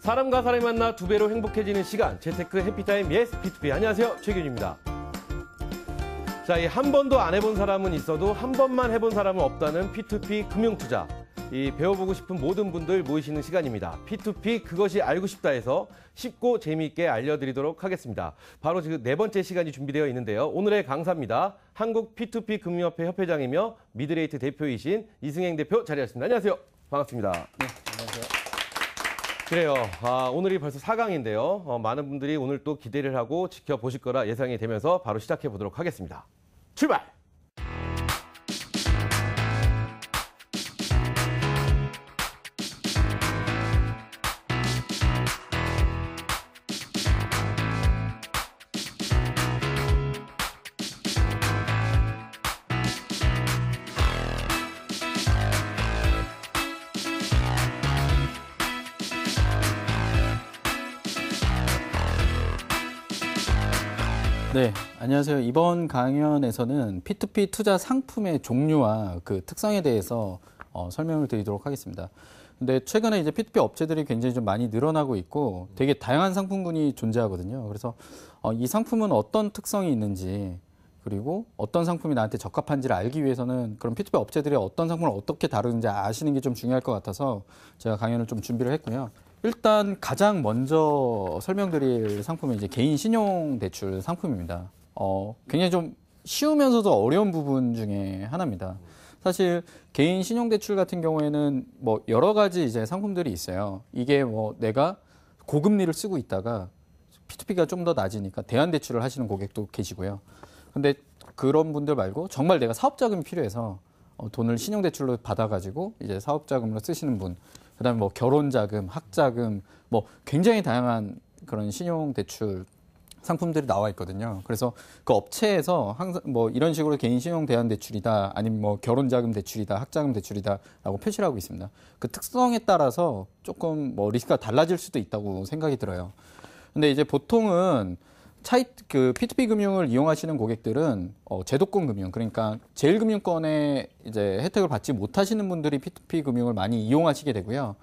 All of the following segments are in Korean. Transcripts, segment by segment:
사람과 사람이 만나 두 배로 행복해지는 시간, 재테크 해피타임 예스 P2P. 안녕하세요, 최규현입니다. 자, 이 한 번도 안 해본 사람은 있어도 한 번만 해본 사람은 없다는 P2P 금융투자. 이 배워보고 싶은 모든 분들 모이시는 시간입니다. P2P 그것이 알고 싶다에서 쉽고 재미있게 알려드리도록 하겠습니다. 바로 지금 네 번째 시간이 준비되어 있는데요. 오늘의 강사입니다. 한국 P2P 금융협회 협회장이며 미드레이트 대표이신 이승행 대표 자리하셨습니다. 안녕하세요. 반갑습니다. 네, 안녕하세요. 그래요. 오늘이 벌써 4강인데요. 많은 분들이 오늘 또 기대를 하고 지켜보실 거라 예상이 되면서 바로 시작해 보도록 하겠습니다. 출발! 네, 안녕하세요. 이번 강연에서는 P2P 투자 상품의 종류와 그 특성에 대해서 설명을 드리도록 하겠습니다. 근데 최근에 이제 P2P 업체들이 굉장히 좀 많이 늘어나고 있고 되게 다양한 상품군이 존재하거든요. 그래서 이 상품은 어떤 특성이 있는지 그리고 어떤 상품이 나한테 적합한지를 알기 위해서는 그런 P2P 업체들이 어떤 상품을 어떻게 다루는지 아시는 게 좀 중요할 것 같아서 제가 강연을 좀 준비를 했고요. 일단 가장 먼저 설명드릴 상품은 이제 개인 신용 대출 상품입니다. 굉장히 좀 쉬우면서도 어려운 부분 중에 하나입니다. 사실 개인 신용 대출 같은 경우에는 뭐 여러 가지 이제 상품들이 있어요. 이게 뭐 내가 고금리를 쓰고 있다가 P2P가 좀 더 낮으니까 대안 대출을 하시는 고객도 계시고요. 근데 그런 분들 말고 정말 내가 사업 자금이 필요해서 돈을 신용 대출로 받아가지고 이제 사업 자금으로 쓰시는 분. 그다음에 뭐 결혼 자금, 학자금, 뭐 굉장히 다양한 그런 신용 대출 상품들이 나와 있거든요. 그래서 그 업체에서 항상 뭐 이런 식으로 개인 신용 대안 대출이다, 아니면 뭐 결혼 자금 대출이다, 학자금 대출이다라고 표시를 하고 있습니다. 그 특성에 따라서 조금 뭐 리스크가 달라질 수도 있다고 생각이 들어요. 근데 이제 보통은 그 P2P 금융을 이용하시는 고객들은 제도권 금융, 그러니까 제1금융권의 이제 혜택을 받지 못하시는 분들이 P2P 금융을 많이 이용하시게 되고요.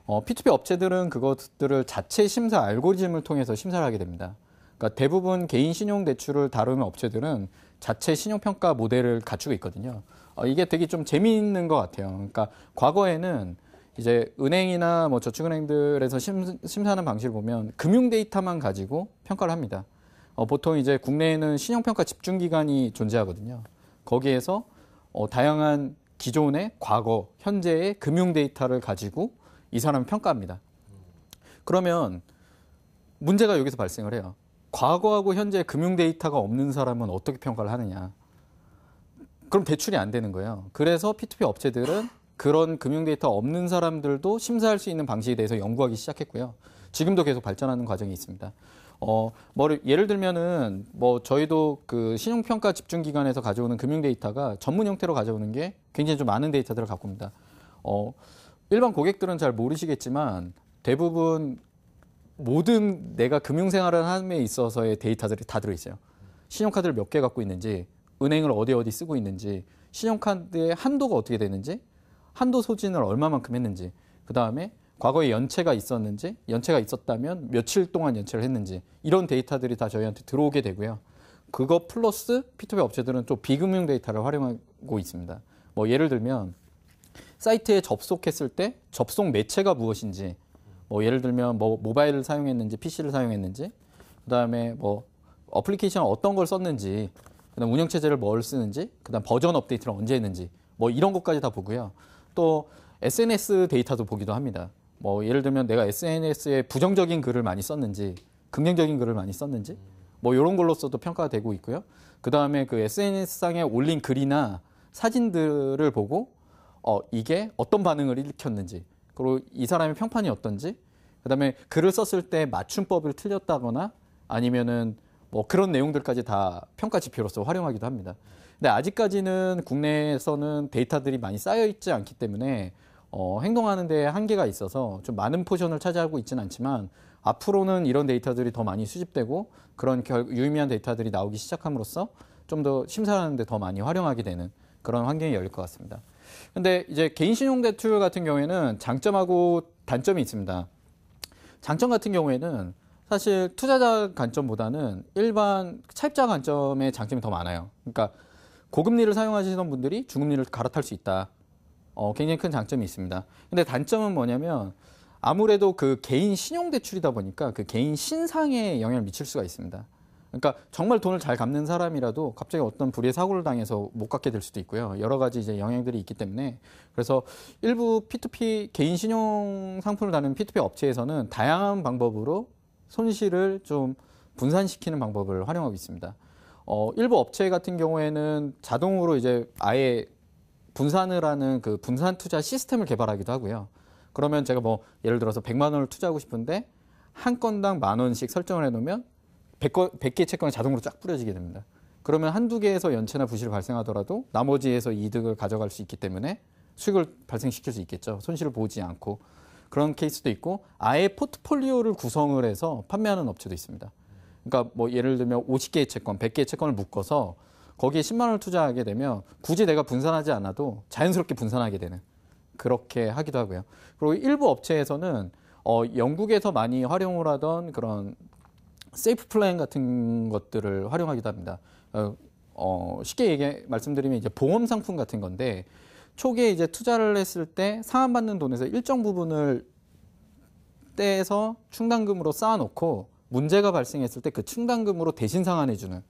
P2P 업체들은 그것들을 자체 심사 알고리즘을 통해서 심사를 하게 됩니다. 그러니까 대부분 개인 신용 대출을 다루는 업체들은 자체 신용평가 모델을 갖추고 있거든요. 이게 되게 좀 재미있는 것 같아요. 그러니까 과거에는 이제 은행이나 뭐 저축은행들에서 심사하는 방식을 보면 금융 데이터만 가지고 평가를 합니다. 보통 이제 국내에는 신용평가 집중기관이 존재하거든요. 거기에서 다양한 기존의 과거, 현재의 금융 데이터를 가지고 이 사람을 평가합니다. 그러면 문제가 여기서 발생을 해요. 과거하고 현재 금융 데이터가 없는 사람은 어떻게 평가를 하느냐. 그럼 대출이 안 되는 거예요. 그래서 P2P 업체들은 그런 금융 데이터 없는 사람들도 심사할 수 있는 방식에 대해서 연구하기 시작했고요. 지금도 계속 발전하는 과정이 있습니다. 예를 들면은 뭐 저희도 그 신용평가 집중기관에서 가져오는 금융 데이터가 전문 형태로 가져오는 게 굉장히 좀 많은 데이터들을 갖고 옵니다. 일반 고객들은 잘 모르시겠지만 대부분 모든 내가 금융생활을 함에 있어서의 데이터들이 다 들어있어요. 신용카드를 몇 개 갖고 있는지, 은행을 어디 쓰고 있는지, 신용카드의 한도가 어떻게 되는지, 한도 소진을 얼마만큼 했는지, 그 다음에 과거에 연체가 있었는지, 연체가 있었다면 며칠 동안 연체를 했는지, 이런 데이터들이 다 저희한테 들어오게 되고요. 그거 플러스 P2P 업체들은 또 비금융 데이터를 활용하고 있습니다. 뭐 예를 들면 사이트에 접속했을 때 접속 매체가 무엇인지, 뭐 예를 들면 뭐 모바일을 사용했는지 PC를 사용했는지, 그다음에 뭐 어플리케이션 어떤 걸 썼는지, 그다음 운영체제를 뭘 쓰는지, 그다음 버전 업데이트를 언제 했는지, 뭐 이런 것까지 다 보고요. 또 SNS 데이터도 보기도 합니다. 뭐 예를 들면 내가 SNS에 부정적인 글을 많이 썼는지, 긍정적인 글을 많이 썼는지, 뭐 이런 걸로서도 평가가 되고 있고요. 그 다음에 그 SNS상에 올린 글이나 사진들을 보고 이게 어떤 반응을 일으켰는지, 그리고 이 사람의 평판이 어떤지, 그 다음에 글을 썼을 때 맞춤법을 틀렸다거나 아니면은 뭐 그런 내용들까지 다 평가 지표로서 활용하기도 합니다. 근데 아직까지는 국내에서는 데이터들이 많이 쌓여 있지 않기 때문에 행동하는 데 한계가 있어서 좀 많은 포션을 차지하고 있지는 않지만 앞으로는 이런 데이터들이 더 많이 수집되고 그런 유의미한 데이터들이 나오기 시작함으로써 좀 더 심사하는 데 더 많이 활용하게 되는 그런 환경이 열릴 것 같습니다. 근데 이제 개인 신용 대출 같은 경우에는 장점하고 단점이 있습니다. 장점 같은 경우에는 사실 투자자 관점보다는 일반 차입자 관점의 장점이 더 많아요. 그러니까 고금리를 사용하시는 분들이 중금리를 갈아탈 수 있다. 굉장히 큰 장점이 있습니다. 근데 단점은 뭐냐면 아무래도 그 개인 신용 대출이다 보니까 그 개인 신상에 영향을 미칠 수가 있습니다. 그러니까 정말 돈을 잘 갚는 사람이라도 갑자기 어떤 불의의 사고를 당해서 못 갚게 될 수도 있고요. 여러 가지 이제 영향들이 있기 때문에 그래서 일부 P2P 개인 신용 상품을 다루는 P2P 업체에서는 다양한 방법으로 손실을 좀 분산시키는 방법을 활용하고 있습니다. 일부 업체 같은 경우에는 자동으로 이제 아예 분산을 하는 그 분산 투자 시스템을 개발하기도 하고요. 그러면 제가 뭐 예를 들어서 100만 원을 투자하고 싶은데 한 건당 10,000원씩 설정을 해놓으면 100개 채권이 자동으로 쫙 뿌려지게 됩니다. 그러면 한두 개에서 연체나 부실이 발생하더라도 나머지에서 이득을 가져갈 수 있기 때문에 수익을 발생시킬 수 있겠죠. 손실을 보지 않고. 그런 케이스도 있고 아예 포트폴리오를 구성을 해서 판매하는 업체도 있습니다. 그러니까 뭐 예를 들면 50개의 채권, 100개의 채권을 묶어서 거기에 10만 원을 투자하게 되면 굳이 내가 분산하지 않아도 자연스럽게 분산하게 되는 그렇게 하기도 하고요. 그리고 일부 업체에서는 영국에서 많이 활용을 하던 그런 세이프 플랜 같은 것들을 활용하기도 합니다. 쉽게 말씀드리면 이제 보험 상품 같은 건데 초기에 이제 투자를 했을 때 상환받는 돈에서 일정 부분을 떼서 충당금으로 쌓아놓고 문제가 발생했을 때 그 충당금으로 대신 상환해주는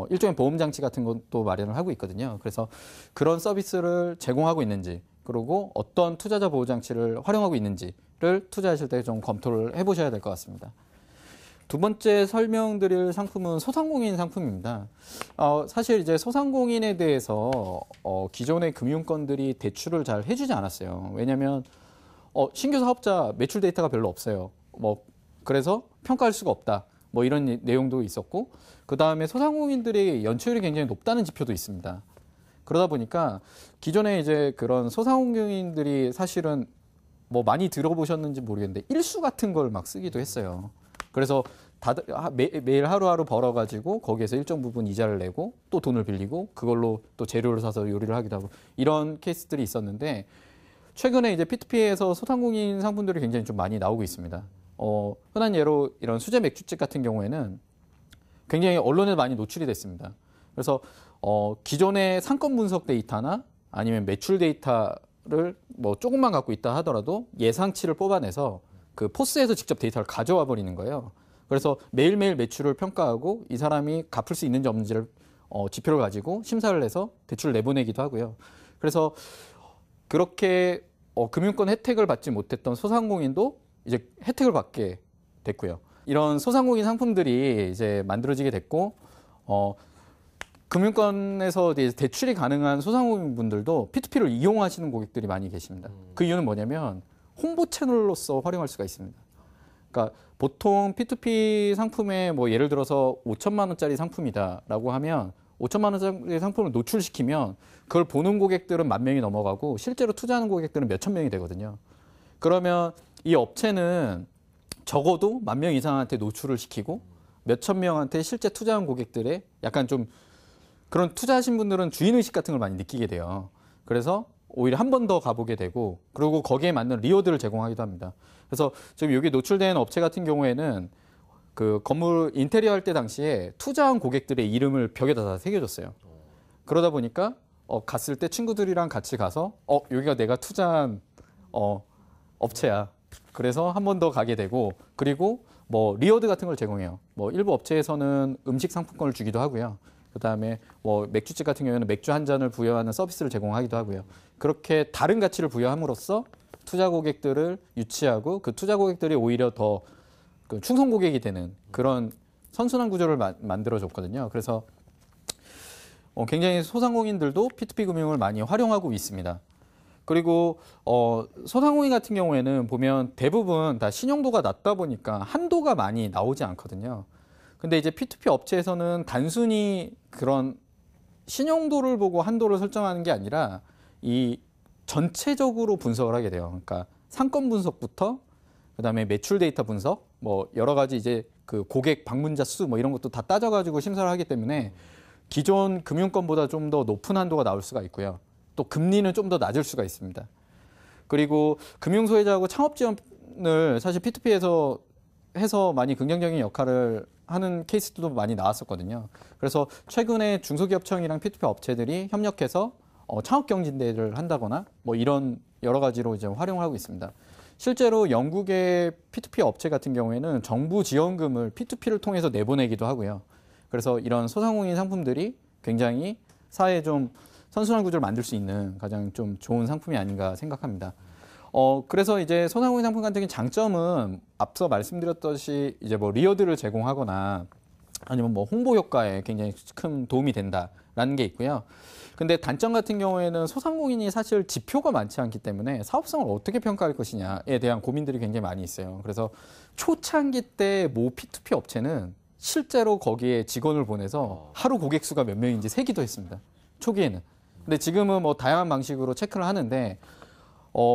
일종의 보험 장치 같은 것도 마련을 하고 있거든요. 그래서 그런 서비스를 제공하고 있는지 그리고 어떤 투자자 보호 장치를 활용하고 있는지를 투자하실 때 좀 검토를 해보셔야 될 것 같습니다. 두 번째 설명드릴 상품은 소상공인 상품입니다. 사실 이제 소상공인에 대해서 기존의 금융권들이 대출을 잘 해주지 않았어요. 왜냐하면 신규 사업자 매출 데이터가 별로 없어요. 그래서 평가할 수가 없다. 이런 내용도 있었고, 그 다음에 소상공인들의 연체율이 굉장히 높다는 지표도 있습니다. 그러다 보니까 기존에 이제 그런 소상공인들이 사실은 많이 들어보셨는지 모르겠는데 일수 같은 걸 막 쓰기도 했어요. 그래서 다들 매일 하루하루 벌어가지고 거기에서 일정 부분 이자를 내고 또 돈을 빌리고 그걸로 또 재료를 사서 요리를 하기도 하고 이런 케이스들이 있었는데 최근에 이제 P2P에서 소상공인 상품들이 굉장히 좀 많이 나오고 있습니다. 흔한 예로 이런 수제 맥주집 같은 경우에는 굉장히 언론에 많이 노출이 됐습니다. 그래서 기존의 상권 분석 데이터나 아니면 매출 데이터를 조금만 갖고 있다 하더라도 예상치를 뽑아내서 그 포스에서 직접 데이터를 가져와 버리는 거예요. 그래서 매일매일 매출을 평가하고 이 사람이 갚을 수 있는지 없는지를 지표를 가지고 심사를 해서 대출을 내보내기도 하고요. 그래서 그렇게 금융권 혜택을 받지 못했던 소상공인도 이제 혜택을 받게 됐고요. 이런 소상공인 상품들이 이제 만들어지게 됐고 금융권에서 대출이 가능한 소상공인 분들도 P2P를 이용하시는 고객들이 많이 계십니다. 그 이유는 뭐냐면 홍보 채널로서 활용할 수가 있습니다. 그러니까 보통 P2P 상품에 예를 들어서 5천만 원짜리 상품이다라고 하면 5천만 원짜리 상품을 노출시키면 그걸 보는 고객들은 10,000명이 넘어가고 실제로 투자하는 고객들은 몇천 명이 되거든요. 그러면 이 업체는 적어도 10,000명 이상한테 노출을 시키고 몇천 명한테 실제 투자한 고객들의 약간 좀 그런 투자하신 분들은 주인의식 같은 걸 많이 느끼게 돼요. 그래서 오히려 한 번 더 가보게 되고 그리고 거기에 맞는 리워드를 제공하기도 합니다. 그래서 지금 여기 노출된 업체 같은 경우에는 그 건물 인테리어 할 때 당시에 투자한 고객들의 이름을 벽에다 다 새겨줬어요. 그러다 보니까 갔을 때 친구들이랑 같이 가서 여기가 내가 투자한 업체야. 그래서 한 번 더 가게 되고 그리고 리워드 같은 걸 제공해요. 일부 업체에서는 음식 상품권을 주기도 하고요. 그다음에 맥주집 같은 경우에는 맥주 한 잔을 부여하는 서비스를 제공하기도 하고요. 그렇게 다른 가치를 부여함으로써 투자 고객들을 유치하고 그 투자 고객들이 오히려 더 그 충성 고객이 되는 그런 선순환 구조를 만들어줬거든요. 그래서 굉장히 소상공인들도 P2P 금융을 많이 활용하고 있습니다. 그리고 소상공인 같은 경우에는 보면 대부분 다 신용도가 낮다 보니까 한도가 많이 나오지 않거든요. 근데 이제 P2P 업체에서는 단순히 그런 신용도를 보고 한도를 설정하는 게 아니라 이 전체적으로 분석을 하게 돼요. 그러니까 상권 분석부터 그다음에 매출 데이터 분석, 뭐 여러 가지 이제 그 고객 방문자 수 뭐 이런 것도 다 따져가지고 심사를 하기 때문에 기존 금융권보다 좀 더 높은 한도가 나올 수가 있고요. 또 금리는 좀 더 낮을 수가 있습니다. 그리고 금융소외자하고 창업 지원을 사실 P2P에서 해서 많이 긍정적인 역할을 하는 케이스도 많이 나왔었거든요. 그래서 최근에 중소기업청이랑 P2P 업체들이 협력해서 창업 경진대회를 한다거나 뭐 이런 여러 가지로 이제 활용을 하고 있습니다. 실제로 영국의 P2P 업체 같은 경우에는 정부 지원금을 P2P를 통해서 내보내기도 하고요. 그래서 이런 소상공인 상품들이 굉장히 사회에 좀 선순환 구조를 만들 수 있는 가장 좀 좋은 상품이 아닌가 생각합니다. 그래서 이제 소상공인 상품 같은 장점은 앞서 말씀드렸듯이 이제 뭐 리워드를 제공하거나 아니면 뭐 홍보 효과에 굉장히 큰 도움이 된다라는 게 있고요. 근데 단점 같은 경우에는 소상공인이 사실 지표가 많지 않기 때문에 사업성을 어떻게 평가할 것이냐에 대한 고민들이 굉장히 많이 있어요. 그래서 초창기 때 모 P2P 업체는 실제로 거기에 직원을 보내서 하루 고객 수가 몇 명인지 세기도 했습니다. 초기에는. 근데 지금은 뭐 다양한 방식으로 체크를 하는데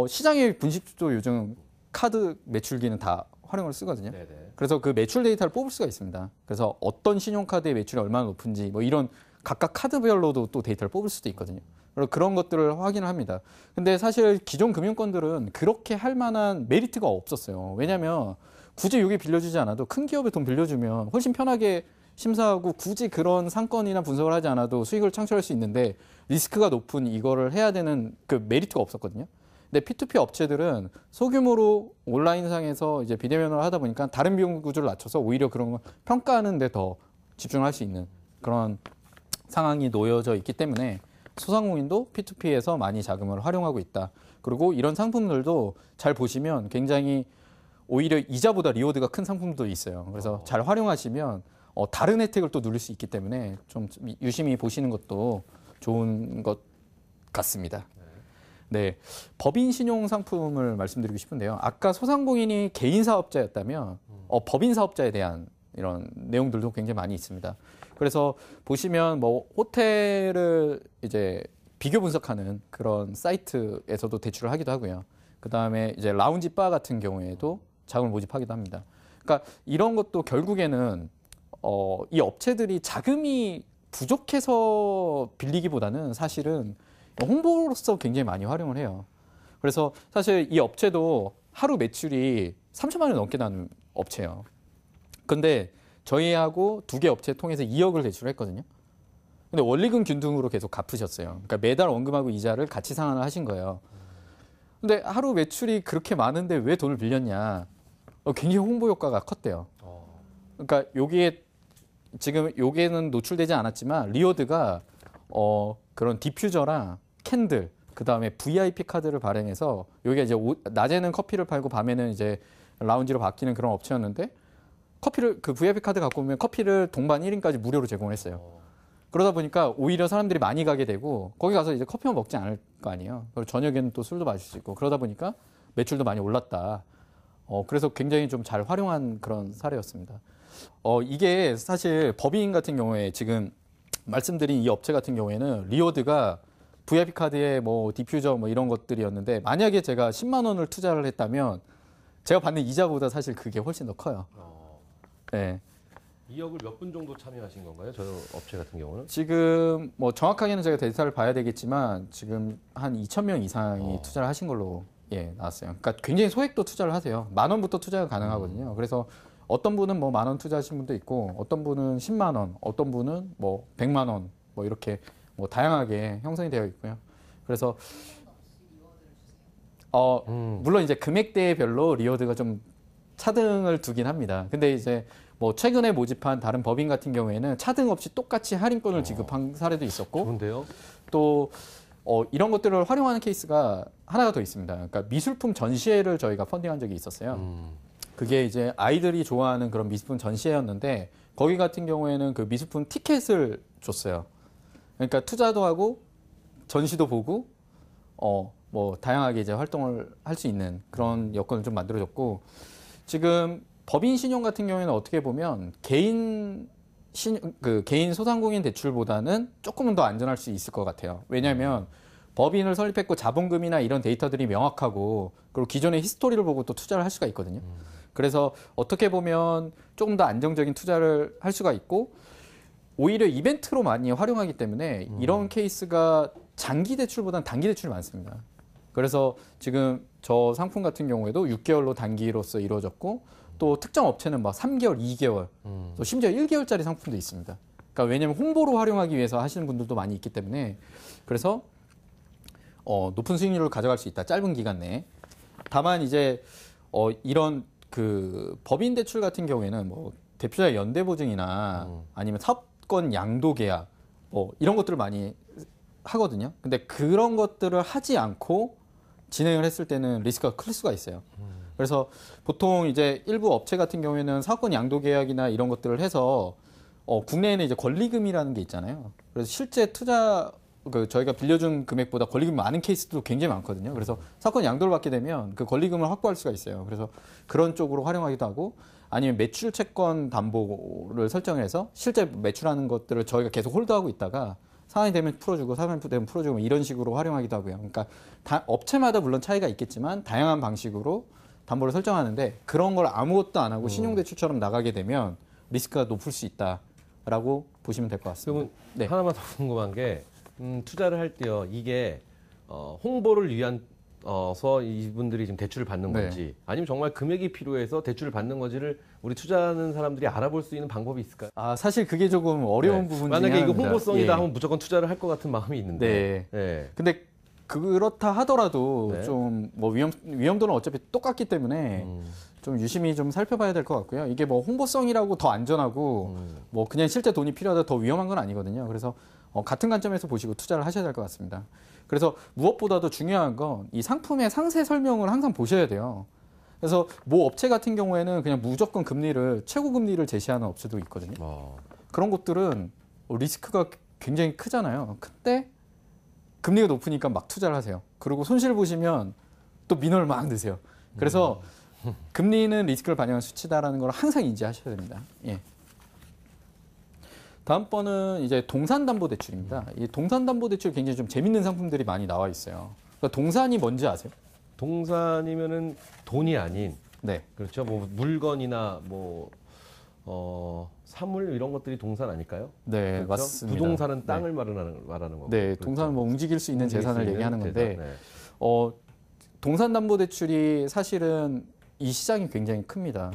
시장의 분식도 요즘 카드 매출기는 다 활용을 쓰거든요. 네네. 그래서 그 매출 데이터를 뽑을 수가 있습니다. 그래서 어떤 신용카드의 매출이 얼마나 높은지 뭐 이런 각각 카드별로도 또 데이터를 뽑을 수도 있거든요. 그래서 그런 것들을 확인을 합니다. 근데 사실 기존 금융권들은 그렇게 할 만한 메리트가 없었어요. 왜냐하면 굳이 여기 빌려주지 않아도 큰 기업에 돈 빌려주면 훨씬 편하게 심사하고 굳이 그런 상권이나 분석을 하지 않아도 수익을 창출할 수 있는데 리스크가 높은 이거를 해야 되는 그 메리트가 없었거든요. 근데 P2P 업체들은 소규모로 온라인상에서 이제 비대면을 하다 보니까 다른 비용 구조를 낮춰서 오히려 그런 걸 평가하는 데 더 집중할 수 있는 그런 상황이 놓여져 있기 때문에 소상공인도 P2P에서 많이 자금을 활용하고 있다. 그리고 이런 상품들도 잘 보시면 굉장히 오히려 이자보다 리워드가 큰 상품도 있어요. 그래서 잘 활용하시면 다른 혜택을 또 누릴 수 있기 때문에 좀 유심히 보시는 것도 좋은 것 같습니다. 네, 법인 신용 상품을 말씀드리고 싶은데요. 아까 소상공인이 개인 사업자였다면 법인 사업자에 대한 이런 내용들도 굉장히 많이 있습니다. 그래서 보시면 뭐 호텔을 이제 비교 분석하는 그런 사이트에서도 대출을 하기도 하고요. 그 다음에 이제 라운지 바 같은 경우에도 자금을 모집하기도 합니다. 그러니까 이런 것도 결국에는 이 업체들이 자금이 부족해서 빌리기보다는 사실은 홍보로서 굉장히 많이 활용을 해요. 그래서 사실 이 업체도 하루 매출이 3천만 원 넘게 나는 업체예요. 근데 저희하고 두 개 업체 통해서 2억을 대출했거든요. 근데 원리금 균등으로 계속 갚으셨어요. 그러니까 매달 원금하고 이자를 같이 상환을 하신 거예요. 근데 하루 매출이 그렇게 많은데 왜 돈을 빌렸냐? 굉장히 홍보 효과가 컸대요. 그러니까 여기에 지금 여기에는 노출되지 않았지만 리워드가 그런 디퓨저랑 캔들, 그 다음에 VIP 카드를 발행해서 여기가 이제 낮에는 커피를 팔고 밤에는 이제 라운지로 바뀌는 그런 업체였는데 커피를 그 VIP 카드 갖고 오면 커피를 동반 1인까지 무료로 제공을 했어요. 그러다 보니까 오히려 사람들이 많이 가게 되고 거기 가서 이제 커피만 먹지 않을 거 아니에요. 그리고 저녁에는 또 술도 마실 수 있고 그러다 보니까 매출도 많이 올랐다. 그래서 굉장히 좀 잘 활용한 그런 사례였습니다. 이게 사실 법인 같은 경우에 지금 말씀드린 이 업체 같은 경우에는 리워드가 VIP 카드에 뭐 디퓨저 뭐 이런 것들이었는데 만약에 제가 10만 원을 투자를 했다면 제가 받는 이자보다 사실 그게 훨씬 더 커요. 네. 2억을 몇 분 정도 참여하신 건가요? 저 업체 같은 경우는? 지금 뭐 정확하게는 제가 데이터를 봐야 되겠지만 지금 한 2,000명 이상이 투자를 하신 걸로 나왔어요. 그러니까 굉장히 소액도 투자를 하세요. 10,000원부터 투자가 가능하거든요. 그래서 어떤 분은 뭐 10,000원 투자하신 분도 있고 어떤 분은 10만 원, 어떤 분은 뭐 100만 원 뭐 이렇게 뭐 다양하게 형성이 되어 있고요. 그래서 물론 이제 금액대별로 리워드가 좀 차등을 두긴 합니다. 근데 이제 뭐 최근에 모집한 다른 법인 같은 경우에는 차등 없이 똑같이 할인권을 지급한 사례도 있었고 좋은데요? 또 이런 것들을 활용하는 케이스가 하나가 더 있습니다. 그러니까 미술품 전시회를 저희가 펀딩한 적이 있었어요. 그게 이제 아이들이 좋아하는 그런 미술품 전시회였는데 거기 같은 경우에는 그 미술품 티켓을 줬어요. 그러니까 투자도 하고 전시도 보고 뭐 다양하게 이제 활동을 할 수 있는 그런 여건을 좀 만들어줬고 지금 법인 신용 같은 경우에는 어떻게 보면 개인 소상공인 대출보다는 조금은 더 안전할 수 있을 것 같아요. 왜냐하면 법인을 설립했고 자본금이나 이런 데이터들이 명확하고 그리고 기존의 히스토리를 보고 또 투자를 할 수가 있거든요. 그래서 어떻게 보면 조금 더 안정적인 투자를 할 수가 있고 오히려 이벤트로 많이 활용하기 때문에 이런 케이스가 장기 대출보다는 단기 대출이 많습니다. 그래서 지금 저 상품 같은 경우에도 6개월로 단기로서 이루어졌고 또 특정 업체는 막 3개월, 2개월, 또 심지어 1개월짜리 상품도 있습니다. 그러니까 왜냐하면 홍보로 활용하기 위해서 하시는 분들도 많이 있기 때문에 그래서 높은 수익률을 가져갈 수 있다. 짧은 기간 내에. 다만 이제 이런 그 법인 대출 같은 경우에는 뭐 대표자 연대 보증이나 아니면 사업권 양도 계약 이런 것들을 많이 하거든요. 근데 그런 것들을 하지 않고 진행을 했을 때는 리스크가 클 수가 있어요. 그래서 보통 이제 일부 업체 같은 경우에는 사업권 양도 계약이나 이런 것들을 해서 국내에는 이제 권리금이라는 게 있잖아요. 그래서 실제 투자 저희가 빌려준 금액보다 권리금이 많은 케이스도 굉장히 많거든요. 그래서 사건 양도를 받게 되면 그 권리금을 확보할 수가 있어요. 그래서 그런 쪽으로 활용하기도 하고 아니면 매출 채권 담보를 설정해서 실제 매출하는 것들을 저희가 계속 홀드하고 있다가 상황이 되면 풀어주고 상황이 되면 풀어주고 이런 식으로 활용하기도 하고요. 그러니까 업체마다 물론 차이가 있겠지만 다양한 방식으로 담보를 설정하는데 그런 걸 아무것도 안 하고 신용대출처럼 나가게 되면 리스크가 높을 수 있다라고 보시면 될 것 같습니다. 그러면 네. 하나만 더 궁금한 게 투자를 할 때요. 이게 홍보를 위한 서 이분들이 지금 대출을 받는 건지 아니면 정말 금액이 필요해서 대출을 받는 건지를 우리 투자하는 사람들이 알아볼 수 있는 방법이 있을까요? 사실 그게 조금 어려운 부분 중에 만약에 이거 하나입니다. 홍보성이다 하면 무조건 투자를 할 것 같은 마음이 있는데. 근데 그렇다 하더라도 네. 좀 뭐 위험도는 어차피 똑같기 때문에 좀 유심히 좀 살펴봐야 될 것 같고요. 이게 뭐 홍보성이라고 더 안전하고 뭐 그냥 실제 돈이 필요하다 더 위험한 건 아니거든요. 그래서 같은 관점에서 보시고 투자를 하셔야 될 것 같습니다. 그래서 무엇보다도 중요한 건 이 상품의 상세 설명을 항상 보셔야 돼요. 그래서 모 업체 같은 경우에는 그냥 무조건 금리를 최고 금리를 제시하는 업체도 있거든요. 그런 것들은 리스크가 굉장히 크잖아요. 근데 금리가 높으니까 막 투자를 하세요. 그리고 손실 보시면 또 민원을 막 넣으세요. 그래서 금리는 리스크를 반영한 수치다라는 걸 항상 인지하셔야 됩니다. 예. 다음번은 이제 동산담보대출입니다. 이 동산담보대출 굉장히 좀 재밌는 상품들이 많이 나와 있어요. 그러니까 동산이 뭔지 아세요? 동산이면은 돈이 아닌 네. 그렇죠. 뭐 물건이나 뭐 사물 이런 것들이 동산 아닐까요? 네, 그렇죠? 맞습니다. 부동산은 땅을 말하는 거고. 네, 그렇죠. 동산은 뭐 움직일 수 있는 재산을 얘기하는 건데 재산, 네. 동산담보대출이 사실은 이 시장이 굉장히 큽니다.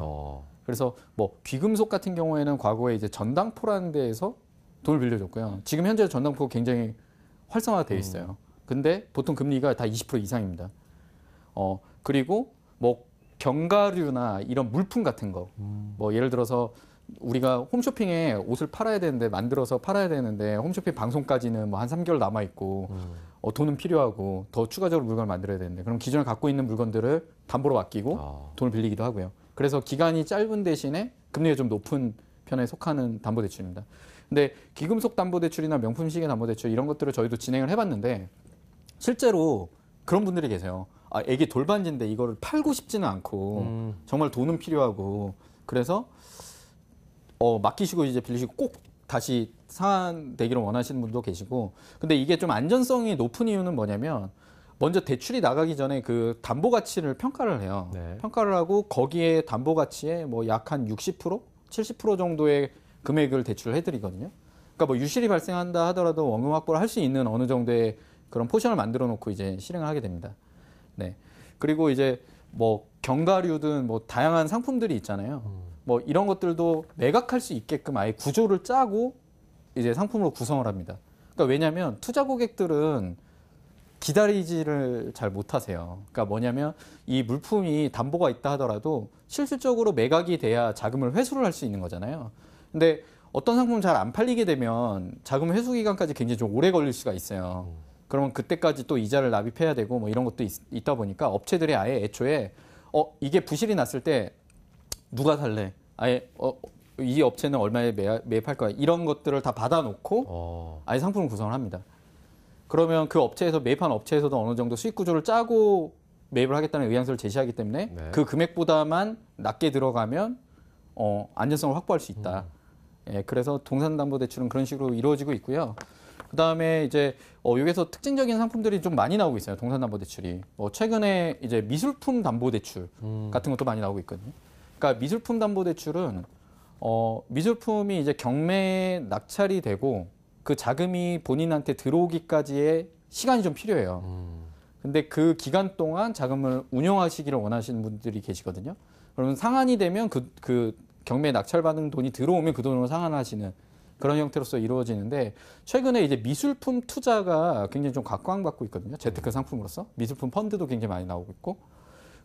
그래서 뭐 귀금속 같은 경우에는 과거에 이제 전당포라는 데에서 돈을 빌려줬고요. 지금 현재 전당포 굉장히 활성화되어 있어요. 근데 보통 금리가 다 20% 이상입니다. 그리고 뭐 견과류나 이런 물품 같은 거, 뭐 예를 들어서 우리가 홈쇼핑에 옷을 팔아야 되는데 만들어서 팔아야 되는데 홈쇼핑 방송까지는 뭐 한 3개월 남아 있고 돈은 필요하고 더 추가적으로 물건을 만들어야 되는데 그럼 기존에 갖고 있는 물건들을 담보로 맡기고 돈을 빌리기도 하고요. 그래서 기간이 짧은 대신에 금리가 좀 높은 편에 속하는 담보대출입니다. 근데 귀금속 담보대출이나 명품 시계 담보대출 이런 것들을 저희도 진행을 해봤는데 실제로 그런 분들이 계세요. 이게 돌반지인데 이거를 팔고 싶지는 않고 정말 돈은 필요하고 그래서 맡기시고 이제 빌리시고 꼭 다시 상환되기를 원하시는 분도 계시고 근데 이게 좀 안전성이 높은 이유는 뭐냐면 먼저 대출이 나가기 전에 그 담보 가치를 평가를 해요. 네. 평가를 하고 거기에 담보 가치에 뭐 약 한 60%, 70% 정도의 금액을 대출을 해드리거든요. 그러니까 뭐 유실이 발생한다 하더라도 원금 확보를 할 수 있는 어느 정도의 그런 포션을 만들어 놓고 이제 실행을 하게 됩니다. 네. 그리고 이제 뭐 견과류든 뭐 다양한 상품들이 있잖아요. 뭐 이런 것들도 매각할 수 있게끔 아예 구조를 짜고 이제 상품으로 구성을 합니다. 그러니까 왜냐하면 투자 고객들은 기다리지를 잘 못하세요. 그러니까 뭐냐면 이 물품이 담보가 있다 하더라도 실질적으로 매각이 돼야 자금을 회수를 할 수 있는 거잖아요. 근데 어떤 상품은 잘 안 팔리게 되면 자금 회수 기간까지 굉장히 좀 오래 걸릴 수가 있어요. 그러면 그때까지 또 이자를 납입해야 되고 뭐 이런 것도 있다 보니까 업체들이 아예 애초에 이게 부실이 났을 때 누가 살래? 아예 이 업체는 얼마에 매입할 거야? 이런 것들을 다 받아놓고 아예 상품을 구성을 합니다. 그러면 그 업체에서 매입한 업체에서도 어느 정도 수익 구조를 짜고 매입을 하겠다는 의향서를 제시하기 때문에 네. 그 금액보다만 낮게 들어가면 안전성을 확보할 수 있다. 예, 그래서 동산담보대출은 그런 식으로 이루어지고 있고요. 그다음에 이제 여기서 특징적인 상품들이 좀 많이 나오고 있어요. 동산담보대출이. 최근에 이제 미술품 담보대출 같은 것도 많이 나오고 있거든요. 그러니까 미술품 담보대출은 미술품이 이제 경매에 낙찰이 되고 그 자금이 본인한테 들어오기까지의 시간이 좀 필요해요. 근데 그 기간 동안 자금을 운용하시기를 원하시는 분들이 계시거든요. 그러면 상환이 되면 그 경매에 낙찰받은 돈이 들어오면 그 돈으로 상환하시는 그런 형태로서 이루어지는데 최근에 이제 미술품 투자가 굉장히 좀 각광받고 있거든요. 재테크 상품으로서. 미술품 펀드도 굉장히 많이 나오고 있고.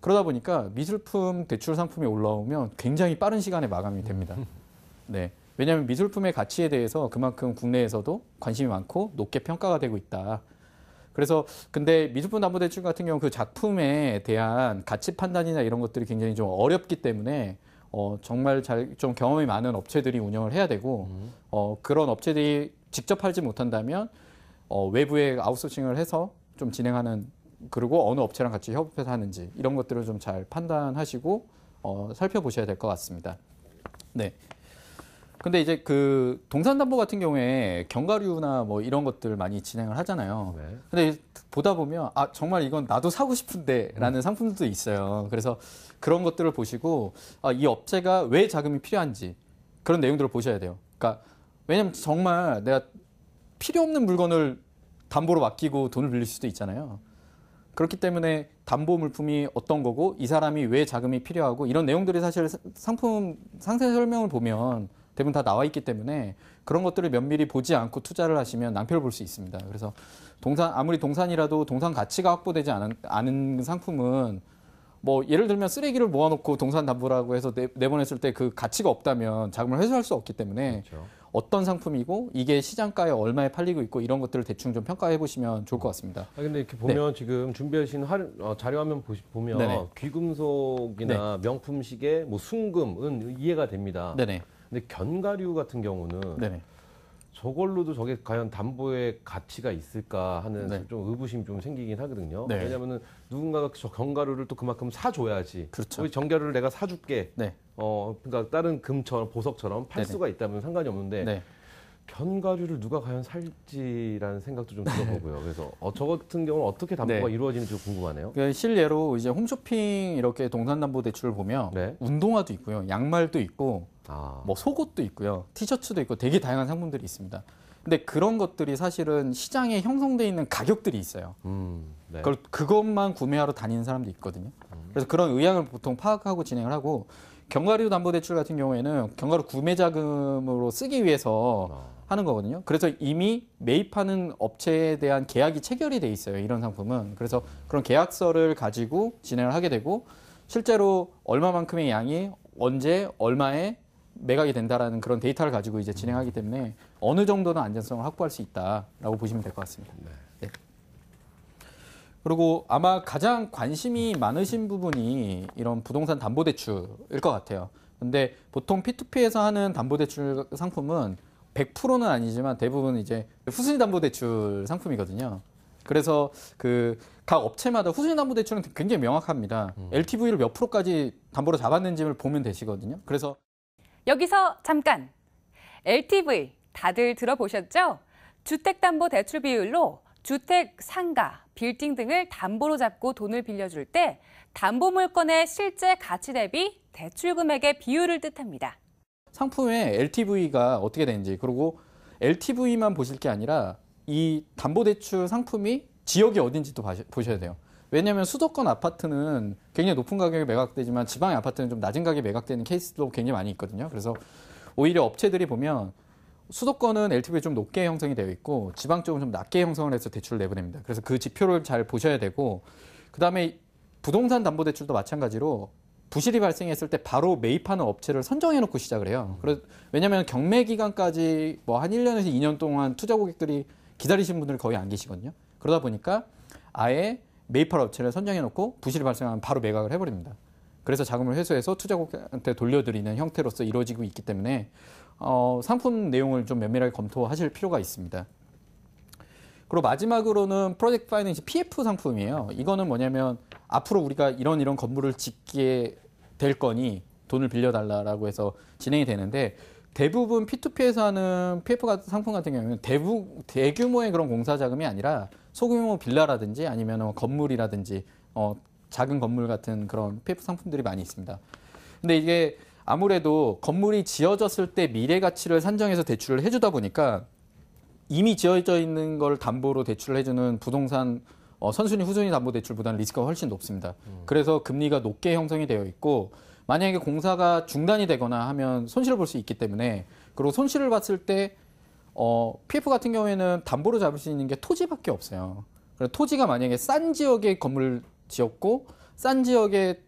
그러다 보니까 미술품 대출 상품이 올라오면 굉장히 빠른 시간에 마감이 됩니다. 네. 왜냐하면 미술품의 가치에 대해서 그만큼 국내에서도 관심이 많고 높게 평가가 되고 있다. 그래서 근데 미술품 담보대출 같은 경우 그 작품에 대한 가치 판단이나 이런 것들이 굉장히 좀 어렵기 때문에 정말 좀 경험이 많은 업체들이 운영을 해야 되고 그런 업체들이 직접 팔지 못한다면 외부에 아웃소싱을 해서 좀 진행하는 그리고 어느 업체랑 같이 협업해서 하는지 이런 것들을 좀 잘 판단하시고 살펴보셔야 될 것 같습니다. 네. 근데 이제 그 동산담보 같은 경우에 견과류나 뭐 이런 것들 많이 진행을 하잖아요. 네. 근데 보다 보면 정말 이건 나도 사고 싶은데라는 상품들도 있어요. 그래서 그런 것들을 보시고 이 업체가 왜 자금이 필요한지 그런 내용들을 보셔야 돼요. 그러니까 왜냐면 정말 내가 필요 없는 물건을 담보로 맡기고 돈을 빌릴 수도 있잖아요. 그렇기 때문에 담보 물품이 어떤 거고 이 사람이 왜 자금이 필요하고 이런 내용들이 사실 상품 상세 설명을 보면 대부분 다 나와 있기 때문에 그런 것들을 면밀히 보지 않고 투자를 하시면 낭패를 볼 수 있습니다. 그래서 아무리 동산이라도 동산 가치가 확보되지 않은 상품은 뭐 예를 들면 쓰레기를 모아놓고 동산 담보라고 해서 내보냈을 때 그 가치가 없다면 자금을 회수할 수 없기 때문에 그렇죠. 어떤 상품이고 이게 시장가에 얼마에 팔리고 있고 이런 것들을 대충 좀 평가해 보시면 좋을 것 같습니다. 근데 이렇게 보면 지금 준비하신 자료 화면 보면 네네. 귀금속이나 명품 시계, 뭐 순금은 이해가 됩니다. 네네. 근데 견과류 같은 경우는 네네. 저걸로도 저게 과연 담보의 가치가 있을까 하는 네. 좀 의구심이 좀 생기긴 하거든요. 네. 왜냐하면은 누군가가 저 견과류를 또 그만큼 사줘야지. 그렇죠. 우리 견과류를 내가 사줄게. 네. 그러니까 다른 금처럼 보석처럼 팔 네네. 수가 있다면 상관이 없는데 네. 견과류를 누가 과연 살지라는 생각도 좀 들어보고요. 그래서 저 같은 경우는 어떻게 담보가 네. 이루어지는지 궁금하네요. 그 실례로 이제 홈쇼핑 이렇게 동산담보대출을 보면 네. 운동화도 있고요, 양말도 있고, 아, 뭐 속옷도 있고요, 티셔츠도 있고 되게 다양한 상품들이 있습니다. 근데 그런 것들이 사실은 시장에 형성돼 있는 가격들이 있어요. 네. 그것만 구매하러 다니는 사람도 있거든요. 그래서 그런 의향을 보통 파악하고 진행을 하고 견과류 담보대출 같은 경우에는 견과류 구매 자금으로 쓰기 위해서 하는 거거든요. 그래서 이미 매입하는 업체에 대한 계약이 체결이 돼 있어요. 이런 상품은. 그래서 그런 계약서를 가지고 진행을 하게 되고 실제로 얼마만큼의 양이 언제 얼마에 매각이 된다라는 그런 데이터를 가지고 이제 진행하기 때문에 어느 정도는 안전성을 확보할 수 있다라고 보시면 될 것 같습니다. 네. 그리고 아마 가장 관심이 많으신 부분이 이런 부동산 담보대출일 것 같아요. 근데 보통 P2P에서 하는 담보대출 상품은 100%는 아니지만 대부분 이제 후순위 담보대출 상품이거든요. 그래서 각 업체마다 후순위 담보대출은 굉장히 명확합니다. LTV를 몇 프로까지 담보로 잡았는지를 보면 되시거든요. 그래서 여기서 잠깐! LTV 다들 들어보셨죠? 주택담보대출 비율로 주택, 상가, 빌딩 등을 담보로 잡고 돈을 빌려줄 때 담보 물건의 실제 가치 대비 대출 금액의 비율을 뜻합니다. 상품의 LTV가 어떻게 되는지 그리고 LTV만 보실 게 아니라 이 담보대출 상품이 지역이 어딘지도 보셔야 돼요. 왜냐하면 수도권 아파트는 굉장히 높은 가격에 매각되지만 지방의 아파트는 좀 낮은 가격에 매각되는 케이스도 굉장히 많이 있거든요. 그래서 오히려 업체들이 보면 수도권은 LTV가 좀 높게 형성이 되어 있고 지방 쪽은 좀 낮게 형성을 해서 대출을 내보냅니다. 그래서 그 지표를 잘 보셔야 되고 그다음에 부동산 담보대출도 마찬가지로 부실이 발생했을 때 바로 매입하는 업체를 선정해 놓고 시작을 해요. 왜냐하면 경매 기간까지 뭐 한 1년에서 2년 동안 투자 고객들이 기다리시는 분들이 거의 안 계시거든요. 그러다 보니까 아예 매입할 업체를 선정해 놓고 부실이 발생하면 바로 매각을 해버립니다. 그래서 자금을 회수해서 투자 고객한테 돌려드리는 형태로서 이루어지고 있기 때문에 상품 내용을 좀 면밀하게 검토하실 필요가 있습니다. 그리고 마지막으로는 프로젝트 파이낸싱 PF 상품이에요. 이거는 뭐냐면 앞으로 우리가 이런 건물을 짓게 될 거니 돈을 빌려달라고 해서 진행이 되는데 대부분 P2P에서 하는 PF 같은 상품 같은 경우는 대규모의 그런 공사 자금이 아니라 소규모 빌라라든지 아니면 건물이라든지 작은 건물 같은 그런 PF 상품들이 많이 있습니다. 근데 이게 아무래도 건물이 지어졌을 때 미래 가치를 산정해서 대출을 해주다 보니까 이미 지어져 있는 걸 담보로 대출을 해주는 부동산 선순위 후순위 담보 대출보다는 리스크가 훨씬 높습니다. 그래서 금리가 높게 형성이 되어 있고 만약에 공사가 중단이 되거나 하면 손실을 볼 수 있기 때문에 그리고 손실을 봤을 때 PF 같은 경우에는 담보로 잡을 수 있는 게 토지밖에 없어요. 그래서 토지가 만약에 싼 지역에 건물을 지었고 싼 지역에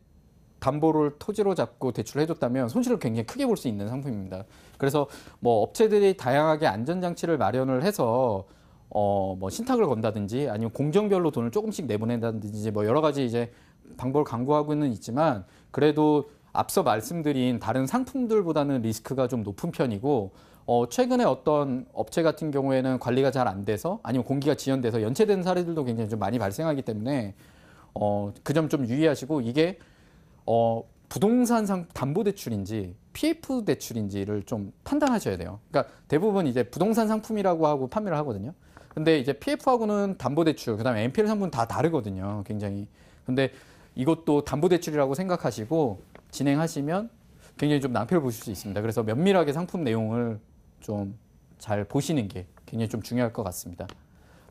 담보를 토지로 잡고 대출을 해줬다면 손실을 굉장히 크게 볼 수 있는 상품입니다. 그래서 뭐 업체들이 다양하게 안전장치를 마련을 해서 뭐 신탁을 건다든지 아니면 공정별로 돈을 조금씩 내보낸다든지 뭐 여러 가지 이제 방법을 강구하고는 있지만 그래도 앞서 말씀드린 다른 상품들보다는 리스크가 좀 높은 편이고 최근에 어떤 업체 같은 경우에는 관리가 잘 안 돼서 아니면 공기가 지연돼서 연체된 사례들도 굉장히 좀 많이 발생하기 때문에 그 점 좀 유의하시고 이게 부동산 담보대출인지 PF 대출인지를 좀 판단하셔야 돼요. 그러니까 대부분 이제 부동산 상품이라고 하고 판매를 하거든요. 근데 이제 PF하고는 담보대출, 그다음에 NPL 상품은 다 다르거든요. 굉장히. 근데 이것도 담보대출이라고 생각하시고 진행하시면 굉장히 좀 낭패를 보실 수 있습니다. 그래서 면밀하게 상품 내용을 좀 잘 보시는 게 굉장히 좀 중요할 것 같습니다.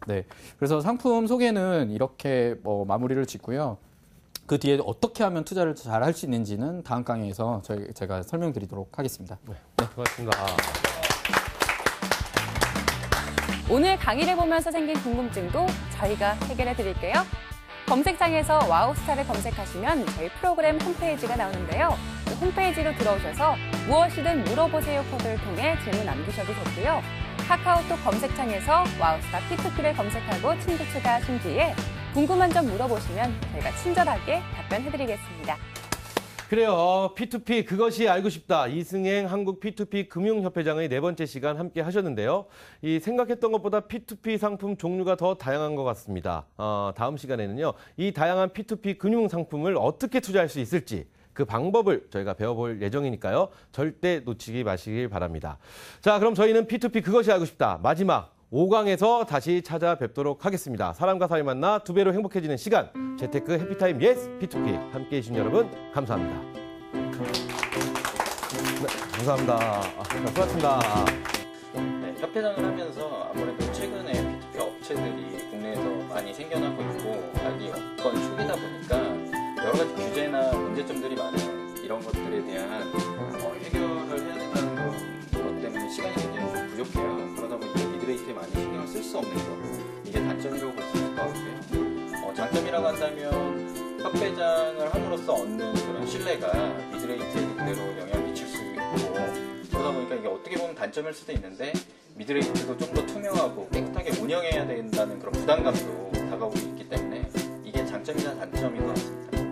네. 그래서 상품 소개는 이렇게 마무리를 짓고요. 그 뒤에 어떻게 하면 투자를 잘 할 수 있는지는 다음 강의에서 제가 설명드리도록 하겠습니다. 네, 고맙습니다. 오늘 강의를 보면서 생긴 궁금증도 저희가 해결해 드릴게요. 검색창에서 와우스타를 검색하시면 저희 프로그램 홈페이지가 나오는데요. 그 홈페이지로 들어오셔서 무엇이든 물어보세요 코드를 통해 질문 남기셔도 좋고요. 카카오톡 검색창에서 와우스타 P2P를 검색하고 친구 추가하신 뒤에 궁금한 점 물어보시면 저희가 친절하게 답변해드리겠습니다. 그래요. P2P 그것이 알고 싶다. 이승행 한국 P2P 금융협회장의 4번째 시간 함께 하셨는데요. 이 생각했던 것보다 P2P 상품 종류가 더 다양한 것 같습니다. 다음 시간에는요. 이 다양한 P2P 금융 상품을 어떻게 투자할 수 있을지 그 방법을 저희가 배워볼 예정이니까요. 절대 놓치지 마시길 바랍니다. 자, 그럼 저희는 P2P 그것이 알고 싶다. 마지막 5강에서 다시 찾아뵙도록 하겠습니다. 사람과 사람이 만나 2배로 행복해지는 시간. 재테크 해피타임 예스 P2P 함께해 주신 여러분 감사합니다. 네, 감사합니다. 수고하셨습니다. 네, 협회장을 하면서 아무래도 최근에 P2P 업체들이 국내에서 많이 생겨나고 있고 빨리 업권 초기다 보니까 여러 가지 규제나 문제점들이 많은 이런 것들에 대한 해결을 해야 된다는 것 때문에 시간이 굉장히 좀 부족해요. 그러다 보니까 미드레이트에 많이 신경을 쓸 수 없는 것, 이게 단점이라고 볼 수 있을 것 같고요. 장점이라고 한다면 협회장을 함으로써 얻는 그런 신뢰가 미드레이트에 그대로 영향을 미칠 수 있고, 그러다 보니까 이게 어떻게 보면 단점일 수도 있는데 미드레이트도 좀 더 투명하고 깨끗하게 운영해야 된다는 그런 부담감도 다가오고 있기 때문에 이게 장점이나 단점인 것 같습니다.